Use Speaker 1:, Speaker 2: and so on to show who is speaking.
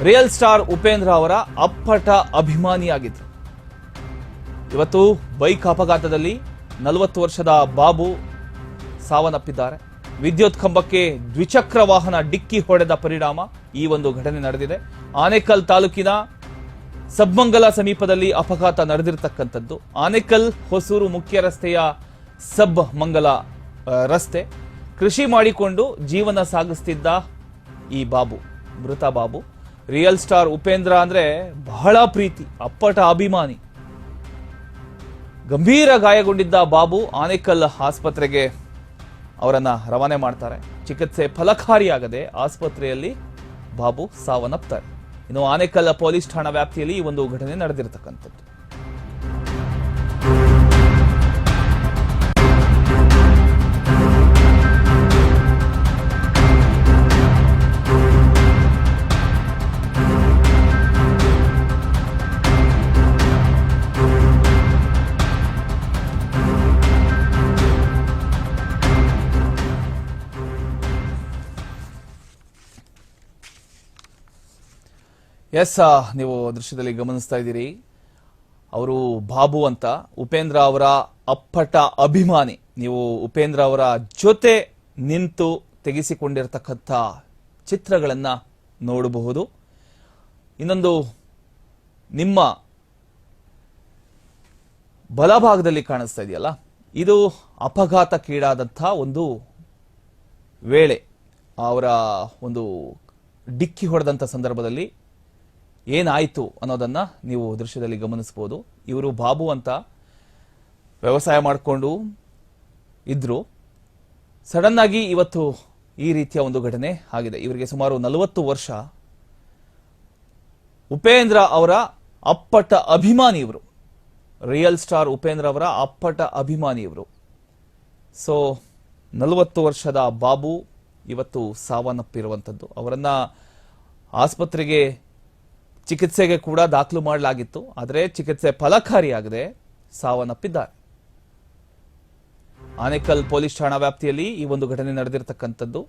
Speaker 1: Real star Upendra ಅವರ ಅಪ್ಪಟ ಅಭಿಮಾನಿಯಾಗಿದ್ರು. ಇವತ್ತು ಬೈಕ್ ಅಪಘಾತದಲ್ಲಿ 40 ವರ್ಷದ ಬಾಬು ಸಾವನ್ನಪ್ಪಿದ್ದಾರೆ. ವಿದ್ಯುತ್ ಕಂಬಕ್ಕೆ ದ್ವಿಚಕ್ರ ವಾಹನ ಡಿಕ್ಕಿ ಹೊಡೆದ ಪರಿಣಾಮ ಈ ಒಂದು ಘಟನೆ ನಡೆದಿದೆ. ಆನೇಕಲ್ ತಾಲೂಕಿನ ಸಬ್ಮಂಗಲ ಸಮೀಪದಲ್ಲಿ ಅಪಘಾತ ನಡೆದಿರತಕ್ಕಂಥದ್ದು. ಆನೇಕಲ್ ಹೊಸೂರು ಮುಖ್ಯ ರಸ್ತೆಯ ಸಬ್ ಮಂಗಲ ರಸ್ತೆ. ಕೃಷಿ ಮಾಡಿಕೊಂಡು ಜೀವನ ಸಾಗಿಸ್ತಿದ್ದ ಈ ಬಾಬು, ಮೃತ ಬಾಬು, ರಿಯಲ್ ಸ್ಟಾರ್ ಉಪೇಂದ್ರ ಅಂದ್ರೆ ಬಹಳ ಪ್ರೀತಿ, ಅಪ್ಪಟ ಅಭಿಮಾನಿ. ಗಂಭೀರ ಗಾಯಗೊಂಡಿದ್ದ ಬಾಬು ಆನೇಕಲ್ ಆಸ್ಪತ್ರೆಗೆ ಅವರನ್ನ ರವಾನೆ ಮಾಡ್ತಾರೆ. ಚಿಕಿತ್ಸೆ ಫಲಕಾರಿಯಾಗದೆ ಆಸ್ಪತ್ರೆಯಲ್ಲಿ ಬಾಬು ಸಾವನ್ನಪ್ತಾರೆ. ಇನ್ನು ಆನೇಕಲ್ ಪೊಲೀಸ್ ಠಾಣಾ ವ್ಯಾಪ್ತಿಯಲ್ಲಿ ಈ ಒಂದು ಘಟನೆ ನಡೆದಿರತಕ್ಕಂಥದ್ದು. ಎಸ್, ನೀವು ದೃಶ್ಯದಲ್ಲಿ ಗಮನಿಸ್ತಾ ಇದ್ದೀರಿ. ಅವರು ಬಾಬು ಅಂತ, ಉಪೇಂದ್ರ ಅವರ ಅಪ್ಪಟ ಅಭಿಮಾನಿ. ನೀವು ಉಪೇಂದ್ರ ಅವರ ಜೊತೆ ನಿಂತು ತೆಗೆಸಿಕೊಂಡಿರತಕ್ಕಂಥ ಚಿತ್ರಗಳನ್ನ ನೋಡಬಹುದು. ಇನ್ನೊಂದು ನಿಮ್ಮ ಬಲಭಾಗದಲ್ಲಿ ಕಾಣಿಸ್ತಾ ಇದೆಯಲ್ಲ, ಇದು ಅಪಘಾತಕ್ಕೀಡಾದಂಥ ಒಂದು ವೇಳೆ. ಅವರ ಒಂದು ಡಿಕ್ಕಿ ಹೊಡೆದಂಥ ಸಂದರ್ಭದಲ್ಲಿ ಏನಾಯಿತು ಅನ್ನೋದನ್ನ ನೀವು ದೃಶ್ಯದಲ್ಲಿ ಗಮನಿಸಬಹುದು. ಇವರು ಬಾಬು ಅಂತ ವ್ಯವಸಾಯ ಮಾಡಿಕೊಂಡು ಇದ್ರು. ಸಡನ್ ಆಗಿ ಇವತ್ತು ಈ ರೀತಿಯ ಒಂದು ಘಟನೆ ಆಗಿದೆ. ಇವರಿಗೆ ಸುಮಾರು 40 ವರ್ಷ. ಉಪೇಂದ್ರ ಅವರ ಅಪ್ಪಟ ಅಭಿಮಾನಿ ಇವರು. ರಿಯಲ್ ಸ್ಟಾರ್ ಉಪೇಂದ್ರ ಅವರ ಅಪ್ಪಟ ಅಭಿಮಾನಿ ಇವರು. ಸೊ 40 ವರ್ಷದ ಬಾಬು ಇವತ್ತು ಸಾವನ್ನಪ್ಪಿರುವಂಥದ್ದು. ಅವರನ್ನ ಆಸ್ಪತ್ರೆಗೆ ಚಿಕಿತ್ಸೆಗೆ ಕೂಡ ದಾಖಲು ಮಾಡಲಾಗಿತ್ತು. ಆದರೆ ಚಿಕಿತ್ಸೆ ಫಲಕಾರಿಯಾಗದೆ ಸಾವನ್ನಪ್ಪಿದ್ದಾರೆ. ಆನೇಕಲ್ ಪೊಲೀಸ್ ಠಾಣಾ ವ್ಯಾಪ್ತಿಯಲ್ಲಿ ಈ ಒಂದು ಘಟನೆ ನಡೆದಿರತಕ್ಕಂಥದ್ದು.